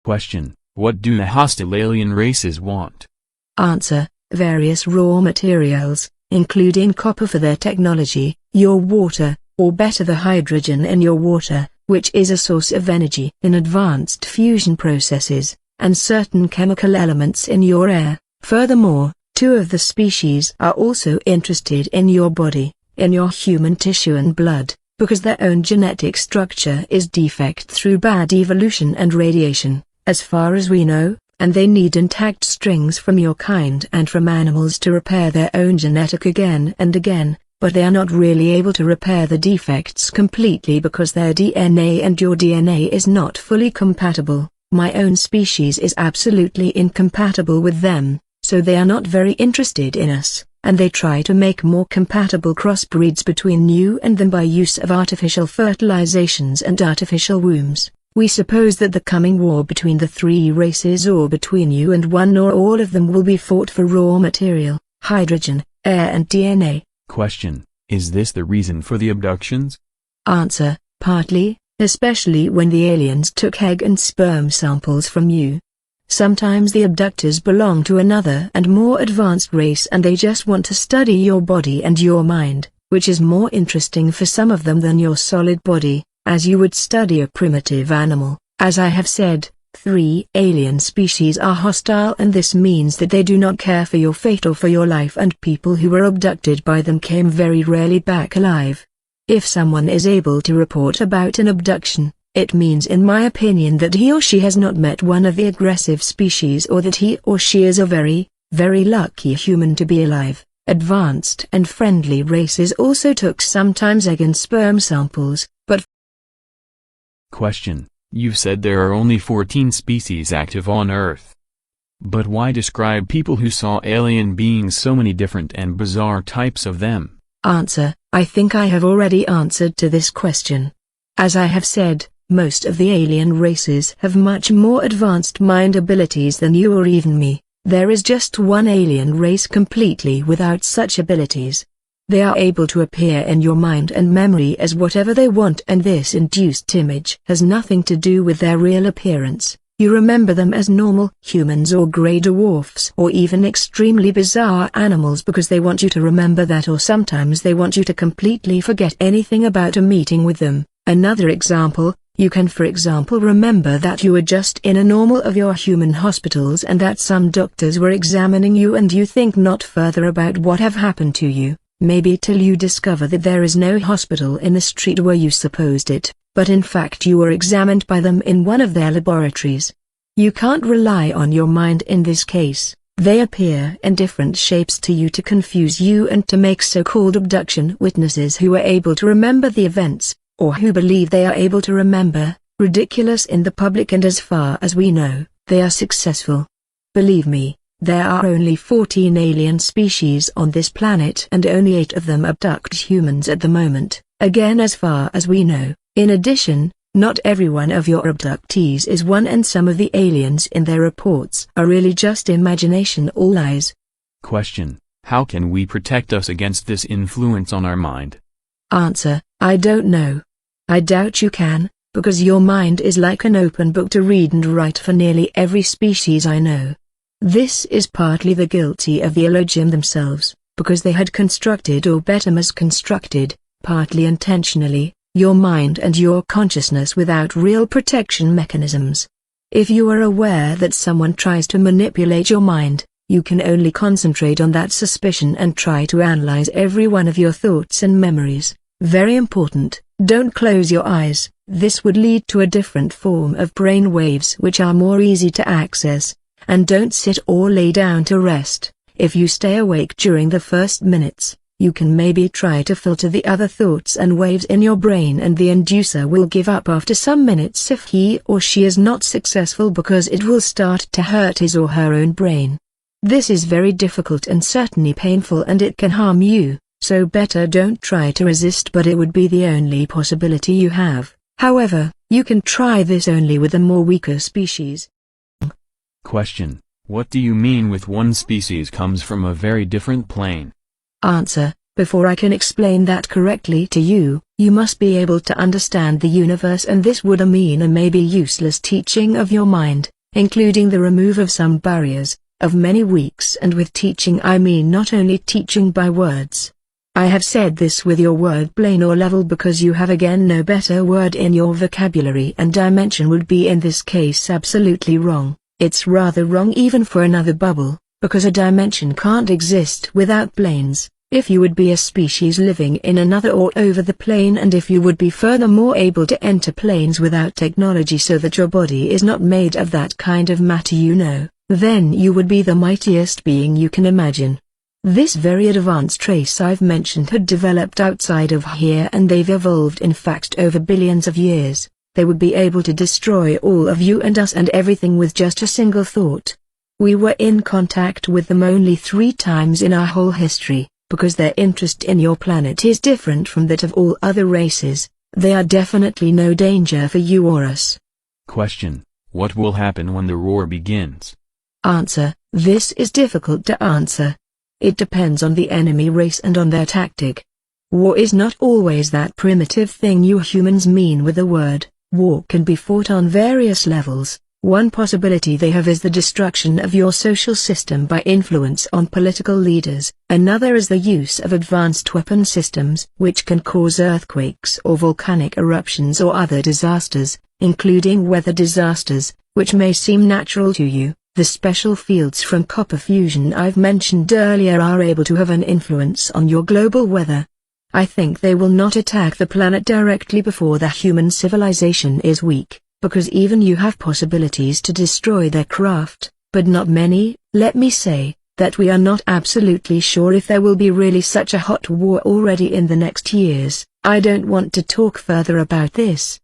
Question: what do the hostile alien races want? Answer: various raw materials, including copper for their technology, your water, or better the hydrogen in your water, which is a source of energy in advanced fusion processes, and certain chemical elements in your air. Furthermore, 2 of the species are also interested in your body, in your human tissue and blood, because their own genetic structure is defect through bad evolution and radiation, as far as we know, and they need intact strings from your kind and from animals to repair their own genetic again and again, but they are not really able to repair the defects completely because their DNA and your DNA is not fully compatible. My own species is absolutely incompatible with them, so they are not very interested in us, and they try to make more compatible crossbreeds between you and them by use of artificial fertilizations and artificial wombs. We suppose that the coming war between the 3 races or between you and one or all of them will be fought for raw material, hydrogen, air and DNA. Question: is this the reason for the abductions? Answer: partly, especially when the aliens took egg and sperm samples from you. Sometimes the abductors belong to another and more advanced race and they just want to study your body and your mind, which is more interesting for some of them than your solid body, as you would study a primitive animal. As I have said, 3 alien species are hostile, and this means that they do not care for your fate or for your life, and people who were abducted by them came very rarely back alive. If someone is able to report about an abduction, it means in my opinion that he or she has not met one of the aggressive species, or that he or she is a very, very lucky human to be alive. Advanced and friendly races also took sometimes egg and sperm samples, but... Question: you've said there are only 14 species active on Earth. But why describe people who saw alien beings, so many different and bizarre types of them? Answer: I think I have already answered to this question. As I have said, most of the alien races have much more advanced mind abilities than you or even me. There is just one alien race completely without such abilities. They are able to appear in your mind and memory as whatever they want, and this induced image has nothing to do with their real appearance. You remember them as normal humans or grey dwarfs or even extremely bizarre animals because they want you to remember that, or sometimes they want you to completely forget anything about a meeting with them. Another example, you can for example remember that you were just in a normal of your human hospitals and that some doctors were examining you, and you think not further about what have happened to you. Maybe till you discover that there is no hospital in the street where you supposed it, but in fact you were examined by them in one of their laboratories. You can't rely on your mind in this case. They appear in different shapes to you to confuse you and to make so-called abduction witnesses who are able to remember the events, or who believe they are able to remember, ridiculous in the public, and as far as we know, they are successful. Believe me, there are only 14 alien species on this planet and only 8 of them abduct humans at the moment, again as far as we know. In addition, not every one of your abductees is one, and some of the aliens in their reports are really just imagination or lies. Question: how can we protect us against this influence on our mind? Answer: I don't know. I doubt you can, because your mind is like an open book to read and write for nearly every species I know. This is partly the guilty of the Elohim themselves, because they had constructed, or better misconstructed, partly intentionally, your mind and your consciousness without real protection mechanisms. If you are aware that someone tries to manipulate your mind, you can only concentrate on that suspicion and try to analyze every one of your thoughts and memories. Very important, don't close your eyes. This would lead to a different form of brain waves which are more easy to access. And don't sit or lay down to rest. If you stay awake during the first minutes, you can maybe try to filter the other thoughts and waves in your brain, and the inducer will give up after some minutes if he or she is not successful, because it will start to hurt his or her own brain. This is very difficult and certainly painful, and it can harm you, so better don't try to resist, but it would be the only possibility you have. However, you can try this only with a more weaker species. Question: what do you mean with one species comes from a very different plane? Answer: before I can explain that correctly to you, you must be able to understand the universe, and this would mean a maybe useless teaching of your mind. including the remove of some barriers, of many weeks, and with teaching I mean not only teaching by words. I have said this with your word plain or level because you have again no better word in your vocabulary, and dimension would be in this case absolutely wrong. It's rather wrong even for another bubble, because a dimension can't exist without planes. If you would be a species living in another or over the plane, and if you would be furthermore able to enter planes without technology so that your body is not made of that kind of matter, then you would be the mightiest being you can imagine. This very advanced race I've mentioned had developed outside of here, and they've evolved in fact over billions of years. They would be able to destroy all of you and us and everything with just a single thought. We were in contact with them only 3 times in our whole history, because their interest in your planet is different from that of all other races. They are definitely no danger for you or us. Question: what will happen when the war begins? Answer: this is difficult to answer. It depends on the enemy race and on their tactic. War is not always that primitive thing you humans mean with the word. War can be fought on various levels. One possibility they have is the destruction of your social system by influence on political leaders. Another is the use of advanced weapon systems, which can cause earthquakes or volcanic eruptions or other disasters, including weather disasters, which may seem natural to you. The special fields from copper fusion I've mentioned earlier are able to have an influence on your global weather. I think they will not attack the planet directly before the human civilization is weak, because even you have possibilities to destroy their craft, but not many. Let me say that we are not absolutely sure if there will be really such a hot war already in the next years. I don't want to talk further about this,